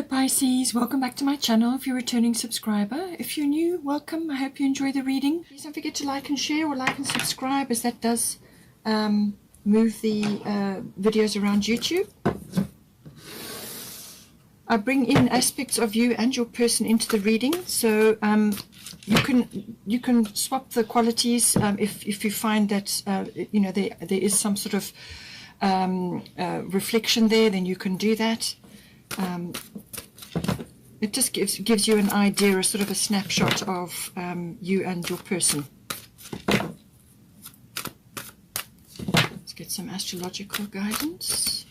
Pisces, welcome back to my channel if you're a returning subscriber. If you're new, welcome. I hope you enjoy the reading. Please don't forget to like and share, or like and subscribe, as that does move the videos around YouTube. I bring in aspects of you and your person into the reading, so you can swap the qualities if you find that you know there is some sort of reflection there. Then you can do that. It just gives you an idea, a sort of a snapshot of you and your person. Let's get some astrological guidance.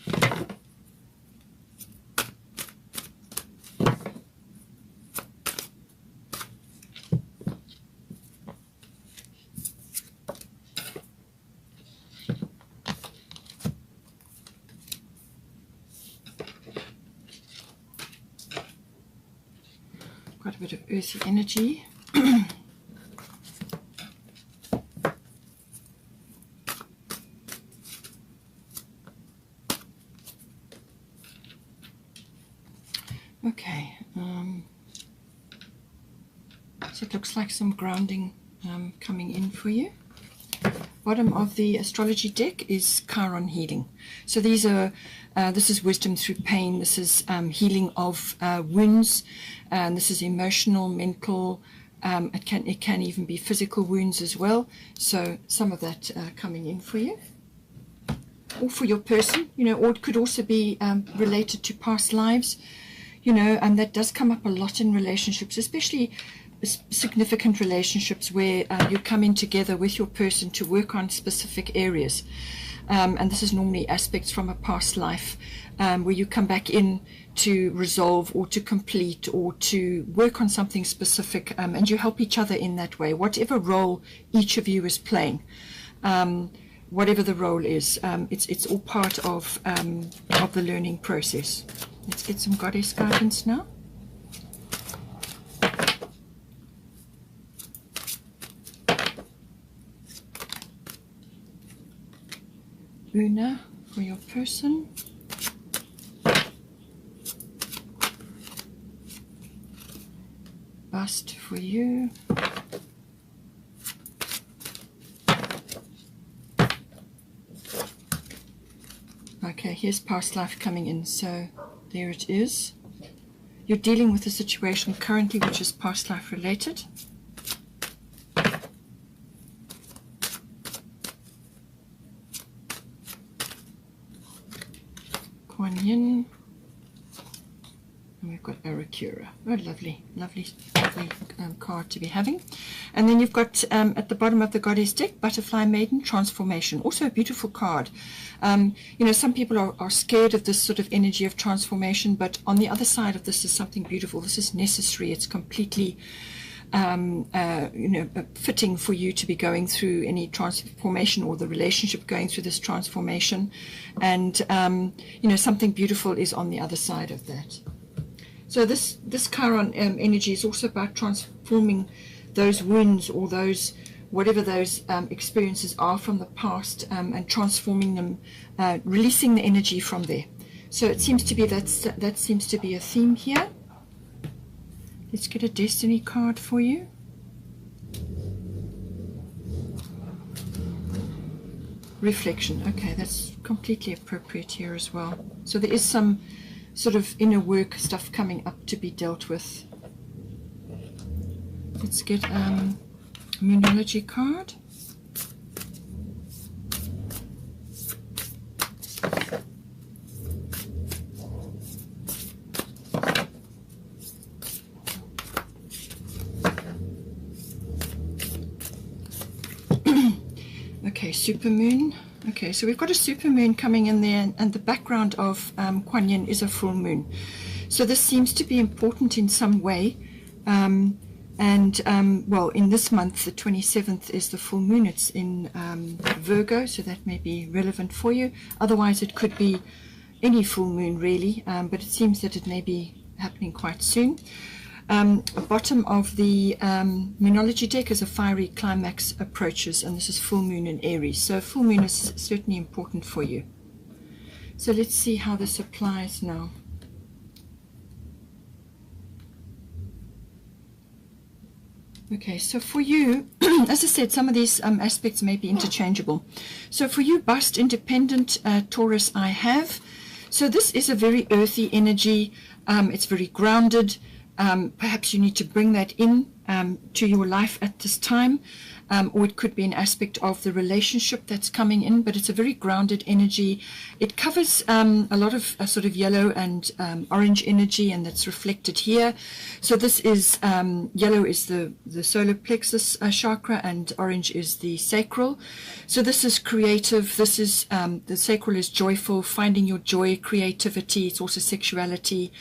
Quite a bit of earthy energy. Okay, so it looks like some grounding coming in for you. Bottom of the astrology deck is Chiron healing. So these are this is wisdom through pain. This is healing of wounds, and this is emotional, mental. It can even be physical wounds as well. So some of that coming in for you, or for your person, you know, or it could also be related to past lives, you know, and that does come up a lot in relationships, especially significant relationships where you come in together with your person to work on specific areas, and this is normally aspects from a past life, where you come back in to resolve or to complete or to work on something specific, and you help each other in that way, whatever role each of you is playing, whatever the role is. It's all part of the learning process. Let's get some goddess guidance now. Una for your person. Bust for you. Okay, here's past life coming in. So there it is. You're dealing with a situation currently which is past life related. Kuan Yin, and we've got Arakura. Oh, lovely, lovely, lovely card to be having. And then you've got at the bottom of the goddess deck, Butterfly Maiden, Transformation. Also a beautiful card. You know, some people are scared of this sort of energy of transformation, but on the other side of this is something beautiful. This is necessary. It's completely you know, fitting for you to be going through any transformation, or the relationship going through this transformation, and you know, something beautiful is on the other side of that. So this Chiron energy is also about transforming those wounds, or those whatever those experiences are from the past, and transforming them, releasing the energy from there. So it seems to be that seems to be a theme here. Let's get a destiny card for you. Reflection. Okay, that's completely appropriate here as well. So there is some sort of inner work stuff coming up to be dealt with. Let's get a Moonology card. Okay, supermoon. Okay, so we've got a supermoon coming in there, and the background of Kuan Yin is a full moon. So this seems to be important in some way. Well, in this month, the 27th is the full moon. It's in Virgo, so that may be relevant for you. Otherwise, it could be any full moon, really, but it seems that it may be happening quite soon. Bottom of the Moonology deck is a fiery climax approaches, and this is full moon in Aries. So full moon is certainly important for you. So let's see how this applies now. Okay, so for you, as I said, some of these aspects may be interchangeable. So for you, bust independent Taurus, I have. So this is a very earthy energy. It's very grounded. Perhaps you need to bring that in to your life at this time. Or it could be an aspect of the relationship that's coming in, but it's a very grounded energy. It covers a lot of sort of yellow and orange energy, and that's reflected here. So this is, yellow is the solar plexus chakra, and orange is the sacral. So this is creative. This is, the sacral is joyful, finding your joy, creativity. It's also sexuality.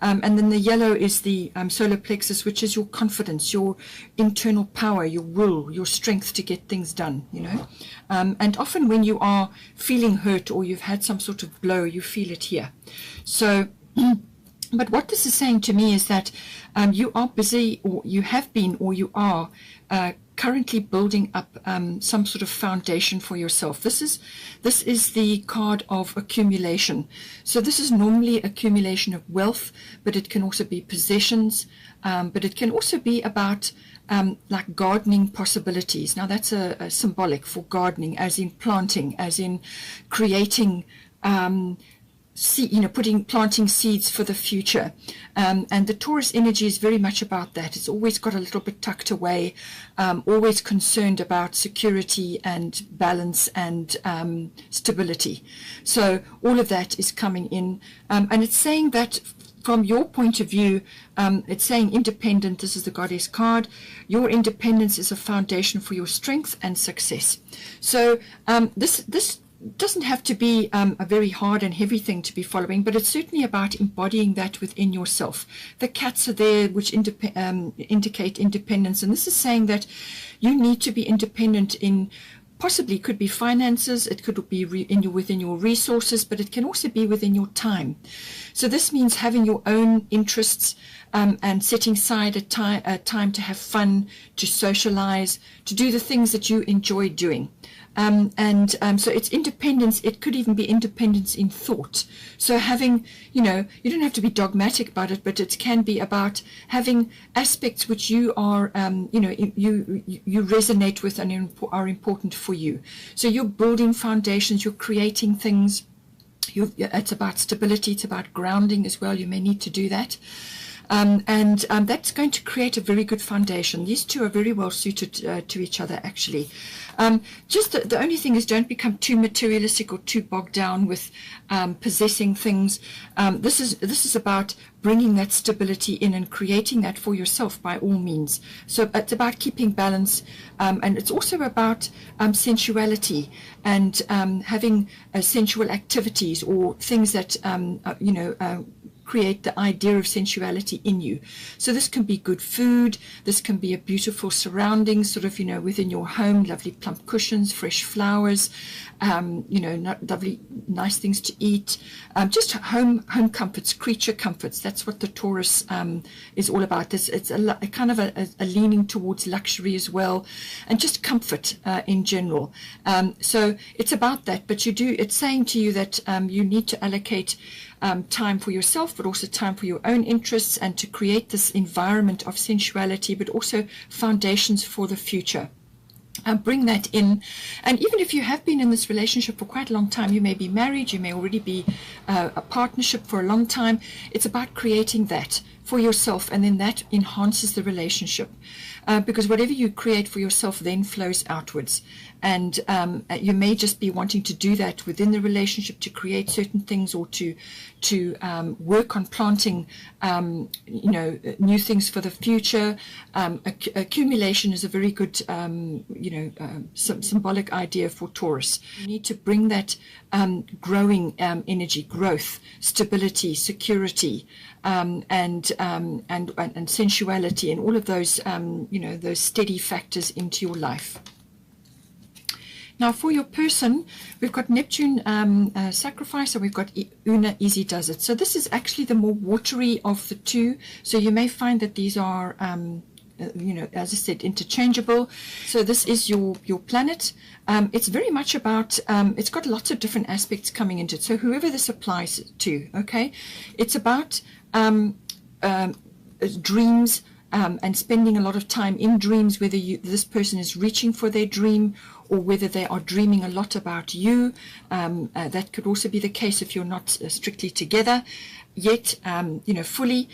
And then the yellow is the solar plexus, which is your confidence, your internal power, your will, your strength to get things done, you know. And often when you are feeling hurt or you've had some sort of blow, you feel it here. So, but what this is saying to me is that you are busy, or you have been, or you are currently building up some sort of foundation for yourself. This is the card of accumulation. So this is normally accumulation of wealth, but it can also be possessions, but it can also be about like gardening possibilities. Now that's a symbolic for gardening, as in planting, as in creating planting seeds for the future. And the Taurus energy is very much about that. It's always got a little bit tucked away, always concerned about security and balance and stability. So all of that is coming in. And it's saying that from your point of view, it's saying independent. This is the goddess card. Your independence is a foundation for your strength and success. So this doesn't have to be a very hard and heavy thing to be following, but it's certainly about embodying that within yourself. The cats are there, which indicate independence, and this is saying that you need to be independent in, possibly could be finances, it could be within your resources, but it can also be within your time. So this means having your own interests and setting aside a time to have fun, to socialize, to do the things that you enjoy doing. So it's independence. It could even be independence in thought. So having, you don't have to be dogmatic about it, but it can be about having aspects which you are, you resonate with and are important for you. So you're building foundations, you're creating things. It's about stability, it's about grounding as well. You may need to do that. That's going to create a very good foundation. These two are very well suited to each other, actually. Just the only thing is, don't become too materialistic or too bogged down with possessing things. This is about bringing that stability in and creating that for yourself by all means. So it's about keeping balance, and it's also about sensuality and having sensual activities or things that create the idea of sensuality in you. So this can be good food, this can be a beautiful surrounding, sort of, within your home, lovely plump cushions, fresh flowers, lovely, nice things to eat, just home comforts, creature comforts. That's what the Taurus is all about. It's a kind of a leaning towards luxury as well, and just comfort in general. So it's about that, but it's saying to you that you need to allocate time for yourself, but also time for your own interests, and to create this environment of sensuality, but also foundations for the future. Bring that in. And even if you have been in this relationship for quite a long time, you may be married, you may already be a partnership for a long time, it's about creating that for yourself, and then that enhances the relationship, because whatever you create for yourself then flows outwards. And you may just be wanting to do that within the relationship, to create certain things, or to work on planting new things for the future. Accumulation is a very good symbolic idea for Taurus. You need to bring that growing energy, growth, stability, security, and sensuality, and all of those those steady factors into your life. Now, for your person, we've got Neptune sacrifice, and we've got Una easy does it. So this is actually the more watery of the two. So you may find that these are, as I said, interchangeable. So this is your planet. It's very much about, it's got lots of different aspects coming into it. So whoever this applies to, okay, it's about dreams, and spending a lot of time in dreams, whether this person is reaching for their dream or whether they are dreaming a lot about you. That could also be the case if you're not strictly together yet, fully.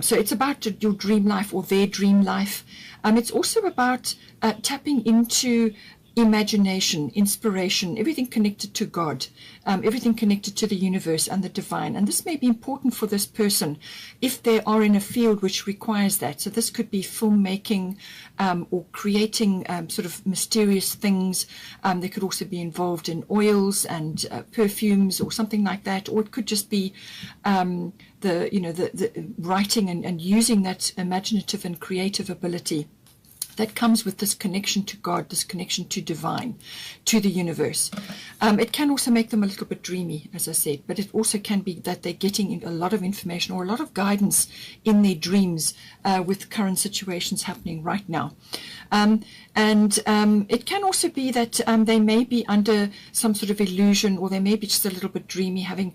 So it's about your dream life or their dream life. It's also about tapping into imagination, inspiration, everything connected to God, everything connected to the universe and the divine. And this may be important for this person if they are in a field which requires that. So this could be filmmaking or creating sort of mysterious things. They could also be involved in oils and perfumes or something like that. Or it could just be the writing and using that imaginative and creative ability that comes with this connection to God, this connection to divine, to the universe. It can also make them a little bit dreamy, as I said, but it also can be that they're getting a lot of information or a lot of guidance in their dreams with current situations happening right now. It can also be that they may be under some sort of illusion, or they may be just a little bit dreamy, having,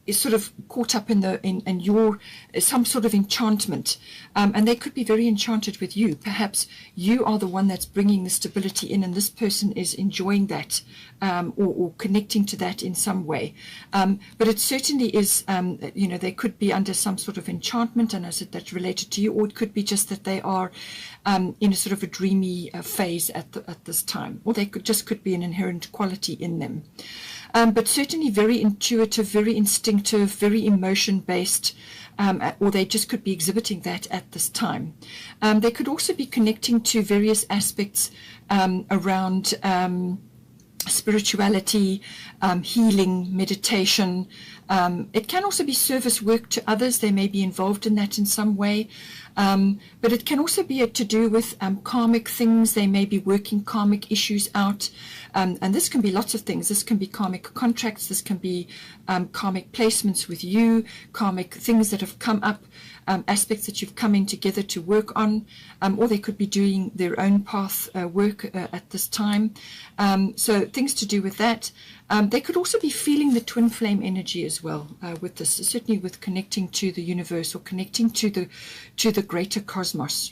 is sort of caught up in your some sort of enchantment, and they could be very enchanted with you. Perhaps you are the one that's bringing the stability in, and this person is enjoying that or connecting to that in some way. But it certainly is, they could be under some sort of enchantment, and as that's related to you, or it could be just that they are in a sort of a dreamy phase at this time, or they could be an inherent quality in them. But certainly very intuitive, very instinctive, very emotion-based, or they just could be exhibiting that at this time. They could also be connecting to various aspects around spirituality, healing, meditation. It can also be service work to others. They may be involved in that in some way. But it can also be to do with karmic things. They may be working karmic issues out. And this can be lots of things. This can be karmic contracts. This can be karmic placements with you, karmic things that have come up, aspects that you've come in together to work on, or they could be doing their own path work at this time. So things to do with that. They could also be feeling the twin flame energy as well with this, certainly with connecting to the universe or connecting to the greater cosmos,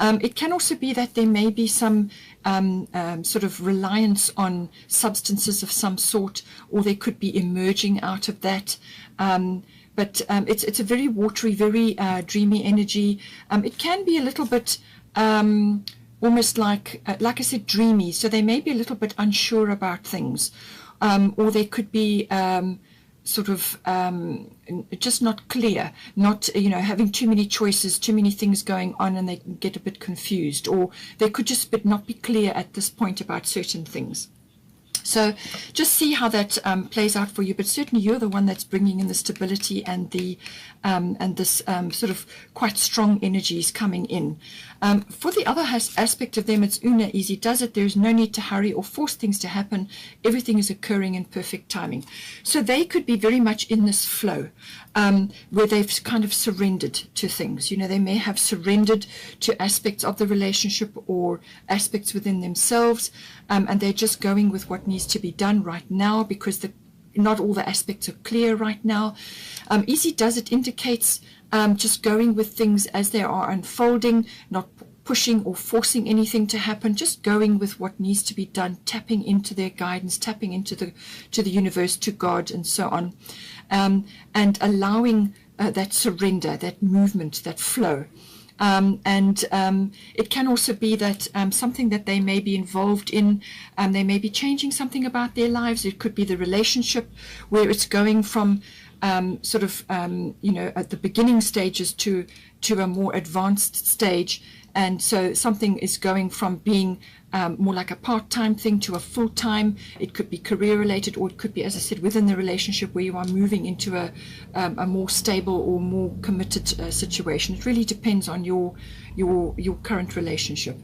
It can also be that there may be some sort of reliance on substances of some sort, or they could be emerging out of that. But it's a very watery, very dreamy energy. It can be a little bit almost like I said, dreamy. So they may be a little bit unsure about things, or they could be sort of just not clear, not having too many choices, too many things going on, and they get a bit confused, or they could just not be clear at this point about certain things. So just see how that plays out for you. But certainly you're the one that's bringing in the stability and the this sort of quite strong energies coming in. For the other aspect of them, it's Una, easy does it. There's no need to hurry or force things to happen. Everything is occurring in perfect timing. So they could be very much in this flow where they've kind of surrendered to things. They may have surrendered to aspects of the relationship or aspects within themselves, and they're just going with what needs to be done right now because not all the aspects are clear right now. Easy does it indicates just going with things as they are unfolding, not pushing or forcing anything to happen, just going with what needs to be done, tapping into their guidance, tapping into the universe, to God, and so on, and allowing that surrender, that movement, that flow. It can also be that something that they may be involved in, they may be changing something about their lives. It could be the relationship where it's going from sort of, at the beginning stages to a more advanced stage. And so something is going from being more like a part-time thing to a full-time. It could be career-related, or it could be, as I said, within the relationship where you are moving into a more stable or more committed situation. It really depends on your current relationship.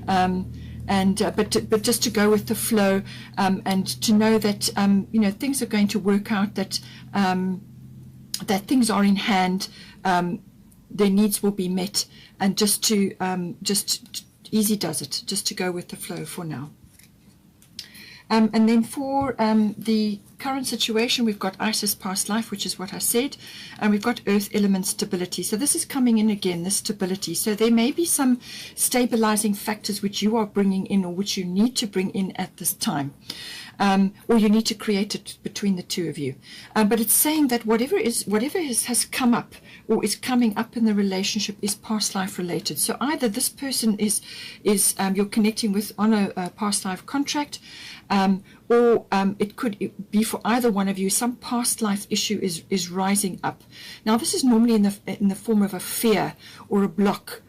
But just to go with the flow, and to know that things are going to work out, that things are in hand, their needs will be met, and just easy does it, just to go with the flow for now. And then for the current situation, we've got Isis past life, which is what I said, and we've got earth element stability. So this is coming in again, this stability. So there may be some stabilizing factors which you are bringing in, or which you need to bring in at this time. Or you need to create it between the two of you. But it's saying that whatever has come up or is coming up in the relationship is past life related. So either this person is you're connecting with on a past life contract, or it could be for either one of you, some past life issue is rising up. Now this is normally in the form of a fear or a block.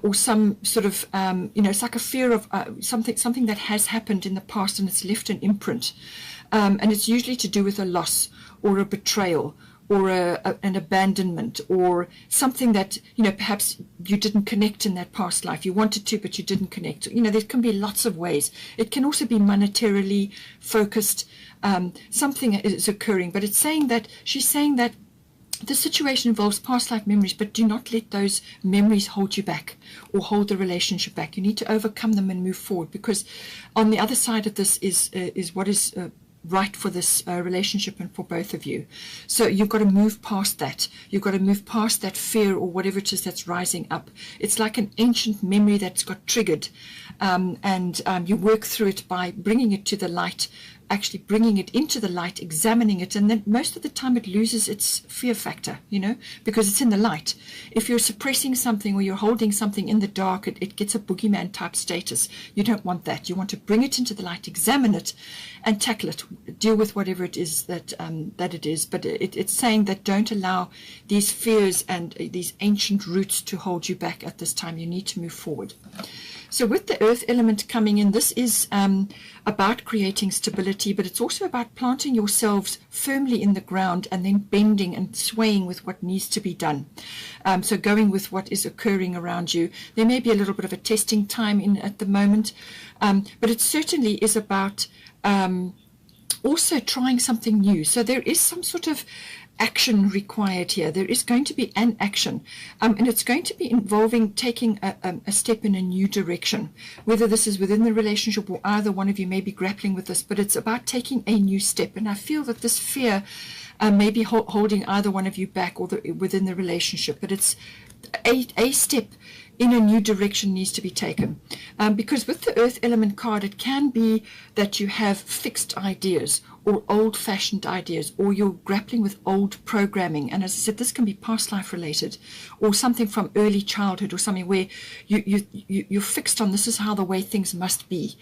Or some sort of, it's like a fear of something that has happened in the past and it's left an imprint. And it's usually to do with a loss or a betrayal or an abandonment, or something that, perhaps you didn't connect in that past life. You wanted to, but you didn't connect. There can be lots of ways. It can also be monetarily focused. Something is occurring, but she's saying that the situation involves past life memories, but do not let those memories hold you back or hold the relationship back. You need to overcome them and move forward, because on the other side of this is what is right for this relationship and for both of you. So you've got to move past that. You've got to move past that fear or whatever it is that's rising up. It's like an ancient memory that's got triggered, and you work through it by bringing it to the light, actually bringing it into the light, examining it, and then most of the time it loses its fear factor, because it's in the light. If you're suppressing something or you're holding something in the dark, it gets a boogeyman type status. You don't want that. You want to bring it into the light, examine it, and tackle it, deal with whatever it is that it is. But it's saying that don't allow these fears and these ancient roots to hold you back at this time. You need to move forward. So with the earth element coming in, this is about creating stability, but it's also about planting yourselves firmly in the ground and then bending and swaying with what needs to be done. So going with what is occurring around you. There may be a little bit of a testing time in at the moment, but it certainly is about also trying something new. So there is some sort of action required here. There is going to be an action, and it's going to be involving taking a step in a new direction, whether this is within the relationship or either one of you may be grappling with this, but it's about taking a new step. And I feel that this fear may be holding either one of you back or within the relationship, but it's a step in a new direction needs to be taken, because with the earth element card, it can be that you have fixed ideas or old-fashioned ideas, or you're grappling with old programming. And as I said, this can be past life related, or something from early childhood, or something where you're fixed on this is how the way things must be,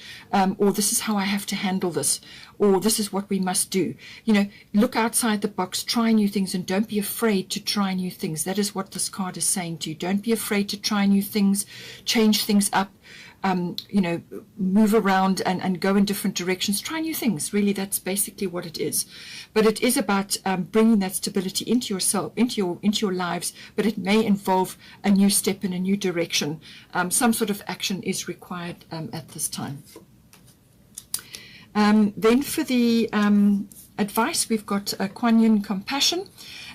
or this is how I have to handle this, or this is what we must do. Look outside the box, try new things, and don't be afraid to try new things. That is what this card is saying to you. Don't be afraid to try new things, change things up, move around and go in different directions, try new things. Really, that's basically what it is. But it is about bringing that stability into yourself, into your lives, but it may involve a new step in a new direction. Some sort of action is required at this time. Then for the advice, we've got Kuan Yin, compassion,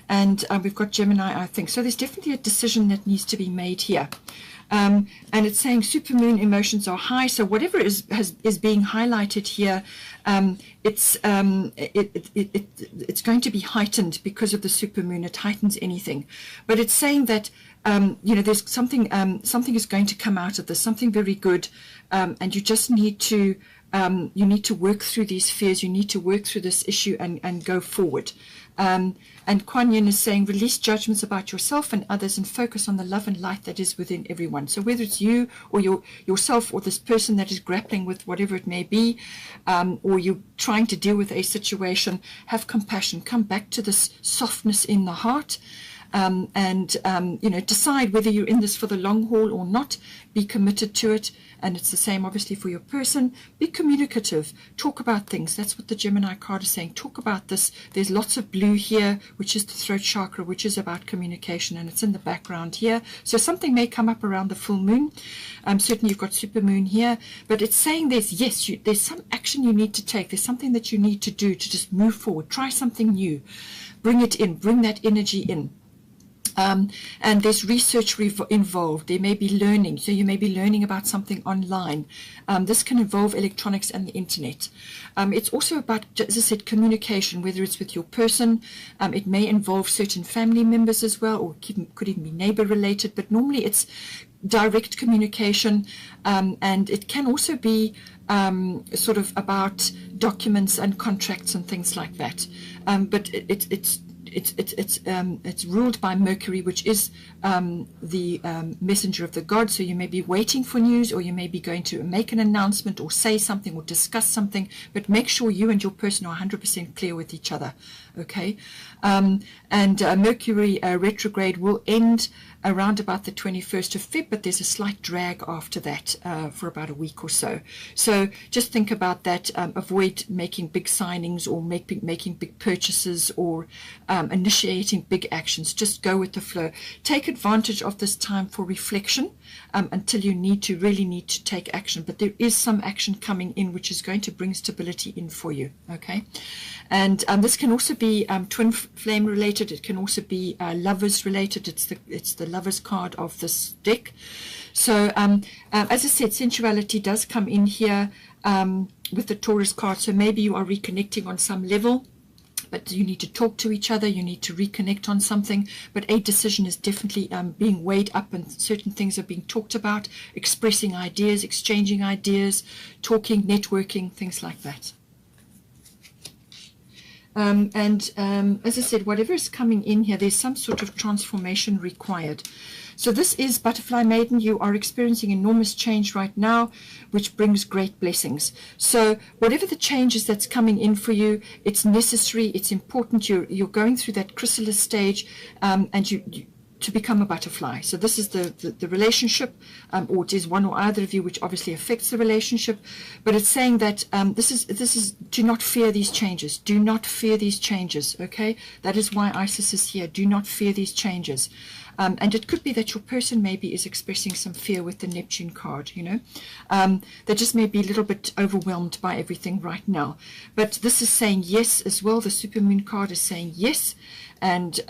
and we've got Gemini, I think. So there's definitely a decision that needs to be made here. And it's saying supermoon emotions are high. So whatever is being highlighted here, it's going to be heightened because of the supermoon. It heightens anything. But it's saying that there's something is going to come out of this, something very good, and you just need to work through these fears. You need to work through this issue and go forward. And Kuan Yin is saying, release judgments about yourself and others and focus on the love and light that is within everyone. So whether it's you or yourself or this person that is grappling with whatever it may be, or you're trying to deal with a situation, have compassion. Come back to this softness in the heart. Decide whether you're in this for the long haul or not. Be committed to it. And it's the same, obviously, for your person. Be communicative. Talk about things. That's what the Gemini card is saying. Talk about this. There's lots of blue here, which is the throat chakra, which is about communication, and it's in the background here. So something may come up around the full moon. Certainly you've got supermoon here, but it's saying there's some action you need to take. There's something that you need to do to just move forward. Try something new. Bring it in. Bring that energy in. And there's research involved. There may be learning. So you may be learning about something online. This can involve electronics and the internet. It's also about, as I said, communication, whether it's with your person. It may involve certain family members as well, or could even be neighbor related. But normally it's direct communication. And it can also be sort of about documents and contracts and things like that. But it's ruled by Mercury, which is the messenger of the gods. So you may be waiting for news, or you may be going to make an announcement or say something or discuss something, but make sure you and your person are 100% clear with each other. Okay. And Mercury retrograde will end around about the 21st of Feb, but there's a slight drag after that for about a week or so. So just think about that. Avoid making big signings or making big purchases or initiating big actions. Just go with the flow. Take advantage of this time for reflection until you really need to take action. But there is some action coming in which is going to bring stability in for you. Okay. And this can also be twin flame related. It can also be lovers related. It's the lovers card of this deck. So as I said, sensuality does come in here with the Taurus card. So maybe you are reconnecting on some level, but you need to talk to each other. You need to reconnect on something. But a decision is definitely being weighed up, and certain things are being talked about, expressing ideas, exchanging ideas, talking, networking, things like that. As I said, whatever is coming in here, there's some sort of transformation required. So this is Butterfly Maiden. You are experiencing enormous change right now, which brings great blessings. So whatever the change is that's coming in for you, it's necessary, it's important. You're going through that chrysalis stage, and you to become a butterfly. So this is the relationship, or it is one or other of you, which obviously affects the relationship. But it's saying that this is do not fear these changes. Do not fear these changes. Okay, that is why Isis is here. Do not fear these changes. And it could be that your person maybe is expressing some fear with the Neptune card, you know. They just may be a little bit overwhelmed by everything right now. But this is saying yes as well. The Supermoon card is saying yes. And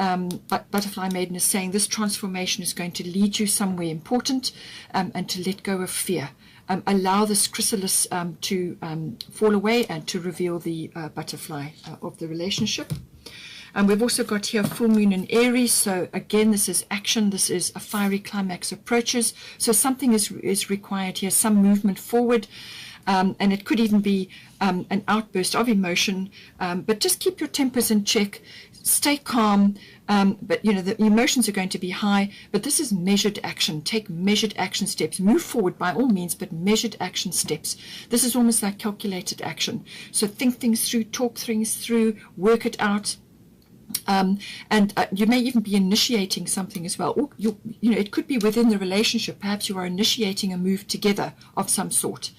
Butterfly Maiden is saying this transformation is going to lead you somewhere important, and to let go of fear. Allow this chrysalis to fall away and to reveal the butterfly of the relationship. And we've also got here full moon in Aries. So again, this is action. This is a fiery climax approaches. So something is required here, some movement forward. And it could even be an outburst of emotion. But just keep your tempers in check. Stay calm. But, you know, the emotions are going to be high. But this is measured action. Take measured action steps. Move forward by all means, but measured action steps. This is almost like calculated action. So think things through, talk things through, work it out. And you may even be initiating something as well. Or you know, it could be within the relationship. Perhaps you are initiating a move together of some sort.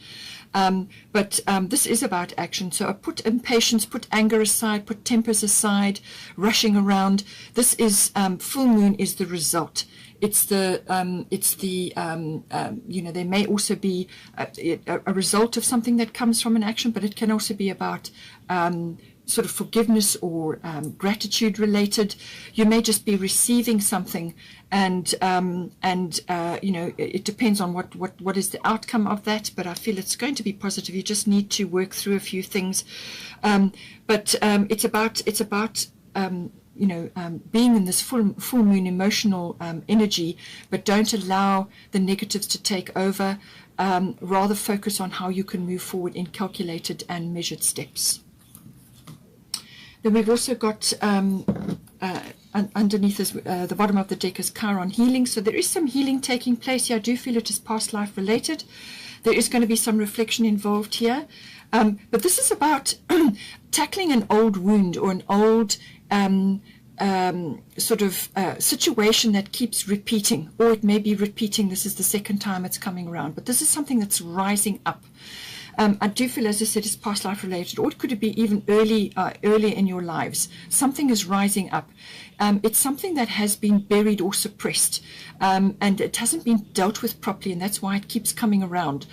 But this is about action. So put impatience, put anger aside, put tempers aside, rushing around. This is full moon is the result. It's the you know, there may also be a result of something that comes from an action, but it can also be about sort of forgiveness or gratitude related. You may just be receiving something, and you know, it depends on what is the outcome of that, but I feel it's going to be positive. You just need to work through a few things, but it's about you know, being in this full moon emotional energy, but don't allow the negatives to take over. Rather focus on how you can move forward in calculated and measured steps. Then we've also got underneath is the bottom of the deck is Chiron healing. So there is some healing taking place here. I do feel it is past life related. There is going to be some reflection involved here. But this is about tackling an old wound or an old sort of situation that keeps repeating, or it may be repeating. This is the second time it's coming around, but this is something that's rising up. I do feel, as I said, it's past life related, or it could be even earlier in your lives. Something is rising up. it's something that has been buried or suppressed, and it hasn't been dealt with properly, and that's why it keeps coming around.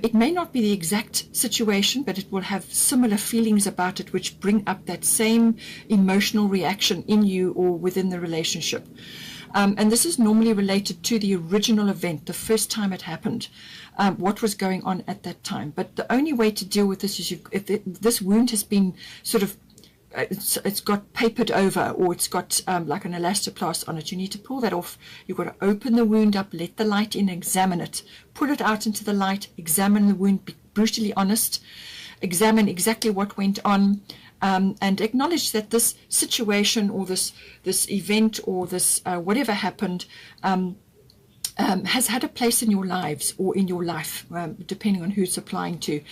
It may not be the exact situation, but it will have similar feelings about it which bring up that same emotional reaction in you or within the relationship. And this is normally related to the original event, the first time it happened, what was going on at that time. But the only way to deal with this is if this wound has been sort of, it's got papered over, or it's got like an elastoplast on it, you need to pull that off. You've got to open the wound up, let the light in, examine it, pull it out into the light, examine the wound, be brutally honest, examine exactly what went on, and acknowledge that this situation or this event or this whatever happened has had a place in your lives or in your life, depending on who it's applying to.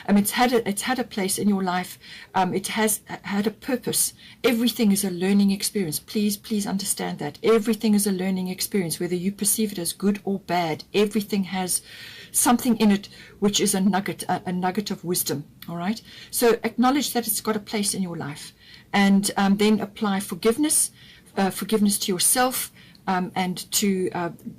It's had a place in your life. It has had a purpose. Everything is a learning experience. Please understand that. Everything is a learning experience, whether you perceive it as good or bad. Everything has something in it which is a nugget of wisdom. All right. So acknowledge that it's got a place in your life, and then apply forgiveness to yourself. And to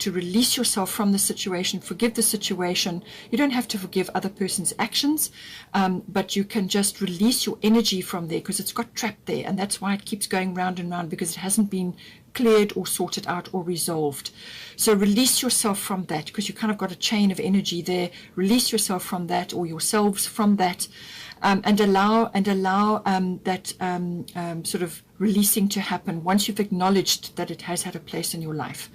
release yourself from the situation, forgive the situation. You don't have to forgive other person's actions, but you can just release your energy from there, because it's got trapped there, and that's why it keeps going round and round, because it hasn't been cleared or sorted out or resolved. So release yourself from that, because you kind of got a chain of energy there. Release yourself from that, or yourselves from that, and allow that sort of releasing to happen once you've acknowledged that it has had a place in your life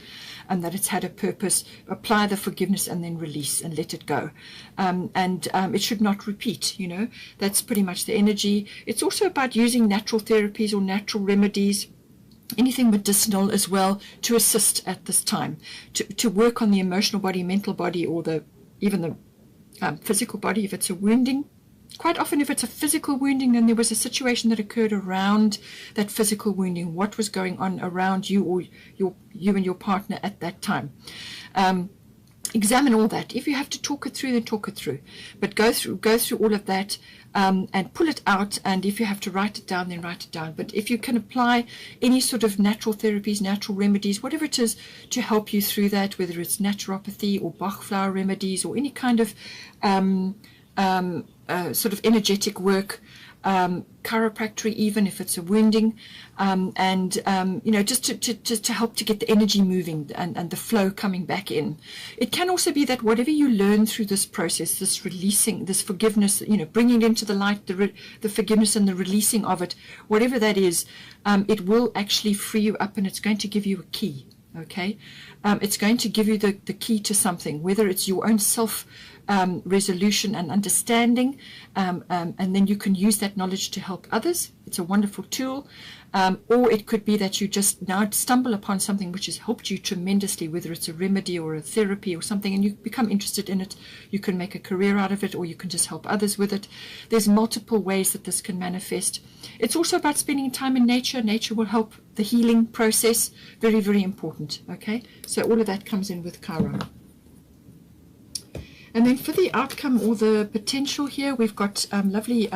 and that it's had a purpose. Apply the forgiveness and then release and let it go. It should not repeat, That's pretty much the energy. It's also about using natural therapies or natural remedies, anything medicinal as well, to assist at this time, to work on the emotional body, mental body, or even the physical body if it's a wounding. Quite often, if it's a physical wounding, then there was a situation that occurred around that physical wounding. What was going on around you or you and your partner at that time? Examine all that. If you have to talk it through, then talk it through. But go through all of that and pull it out. And if you have to write it down, then write it down. But if you can apply any sort of natural therapies, natural remedies, whatever it is to help you through that, whether it's naturopathy or Bach flower remedies or any kind of sort of energetic work, chiropractic, even if it's a wounding, just to help to get the energy moving and the flow coming back in. It can also be that whatever you learn through this process, this releasing, this forgiveness, bringing into the light, the forgiveness and the releasing of it, whatever that is, it will actually free you up, and it's going to give you a key. Okay, it's going to give you the key to something, whether it's your own self resolution and understanding, and then you can use that knowledge to help others. It's a wonderful tool. Or it could be that you just now stumble upon something which has helped you tremendously, whether it's a remedy or a therapy or something, and you become interested in it. You can make a career out of it, or you can just help others with it. There's multiple ways that this can manifest. It's also about spending time in nature. Nature will help the healing process. Very, very important. Okay, so all of that comes in with Chiron. And then for the outcome or the potential here, we've got lovely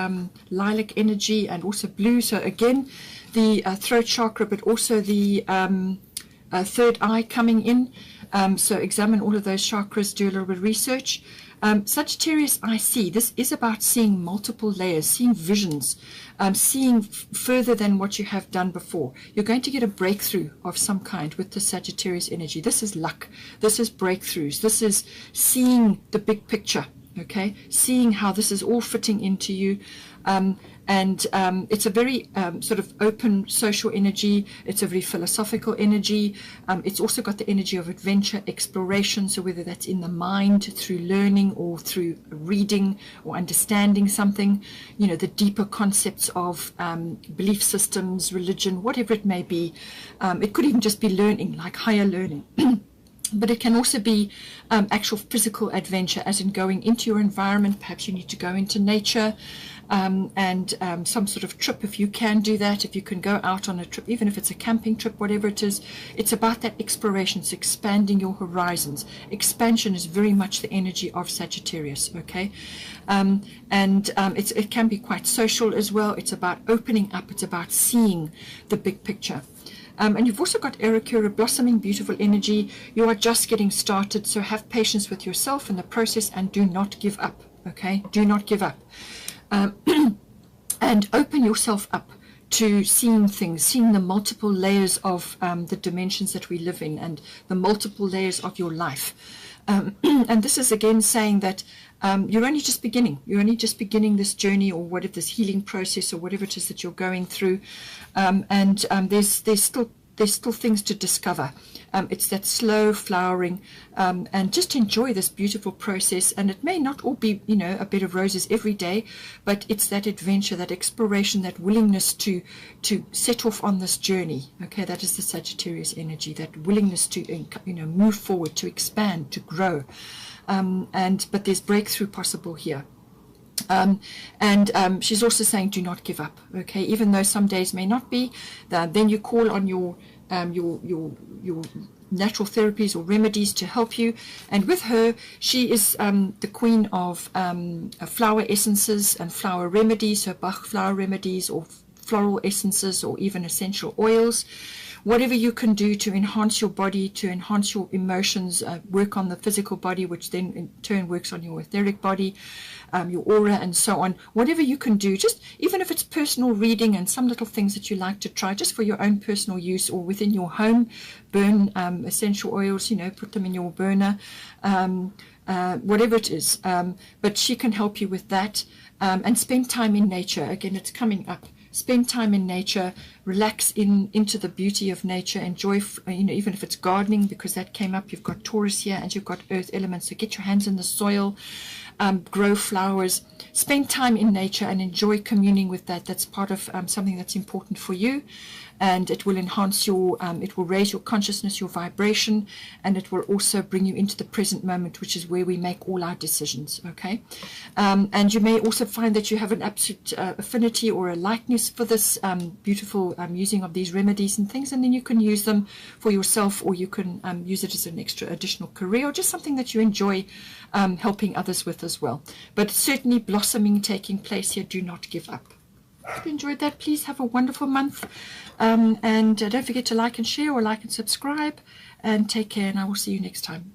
lilac energy and also blue. So again, the throat chakra, but also the third eye coming in. So examine all of those chakras, do a little bit of research. Sagittarius, I see. This is about seeing multiple layers, seeing visions, seeing further than what you have done before. You're going to get a breakthrough of some kind with the Sagittarius energy. This is luck. This is breakthroughs. This is seeing the big picture, okay? Seeing how this is all fitting into you. It's a very sort of open social energy. It's a very philosophical energy. It's also got the energy of adventure, exploration. So whether that's in the mind through learning or through reading or understanding something, the deeper concepts of belief systems, religion, whatever it may be. It could even just be learning, like higher learning. But it can also be actual physical adventure, as in going into your environment. Perhaps you need to go into nature, and some sort of trip, if you can do that, if you can go out on a trip, even if it's a camping trip, whatever it is. It's about that exploration. It's expanding your horizons. Expansion is very much the energy of Sagittarius, okay? It can be quite social as well. It's about opening up. It's about seeing the big picture. And you've also got Arakura, blossoming, beautiful energy. You are just getting started, so have patience with yourself in the process and do not give up, okay? Do not give up. And open yourself up to seeing things, seeing the multiple layers of the dimensions that we live in and the multiple layers of your life. And this is again saying that you're only just beginning. You're only just beginning this journey, or whatever, this healing process, or whatever it is that you're going through. There's still things to discover. It's that slow flowering, and just enjoy this beautiful process. And it may not all be, you know, a bed of roses every day, but it's that adventure, that exploration, that willingness to set off on this journey. Okay, that is the Sagittarius energy, that willingness to, you know, move forward, to expand, to grow. But there's breakthrough possible here. She's also saying do not give up, okay, even though some days may not be. Then you call on your natural therapies or remedies to help you. And with her, she is the queen of flower essences and flower remedies, so Bach flower remedies or floral essences or even essential oils. Whatever you can do to enhance your body, to enhance your emotions, work on the physical body, which then in turn works on your etheric body, your aura, and so on. Whatever you can do, just even if it's personal reading and some little things that you like to try, just for your own personal use or within your home, burn essential oils, you know, put them in your burner, whatever it is. But she can help you with that, and spend time in nature. Again, it's coming up. Spend time in nature, relax into the beauty of nature, enjoy, you know, even if it's gardening, because that came up. You've got Taurus here and you've got earth elements, so get your hands in the soil, grow flowers, spend time in nature and enjoy communing with that. That's part of something that's important for you, and it will enhance your, it will raise your consciousness, your vibration, and it will also bring you into the present moment, which is where we make all our decisions, okay? And you may also find that you have an absolute affinity or a likeness for this beautiful using of these remedies and things, and then you can use them for yourself, or you can use it as an extra additional career, or just something that you enjoy helping others with as well. But certainly blossoming taking place here. Do not give up. If you enjoyed that, please have a wonderful month, and don't forget to like and share, or like and subscribe, and take care, and I will see you next time.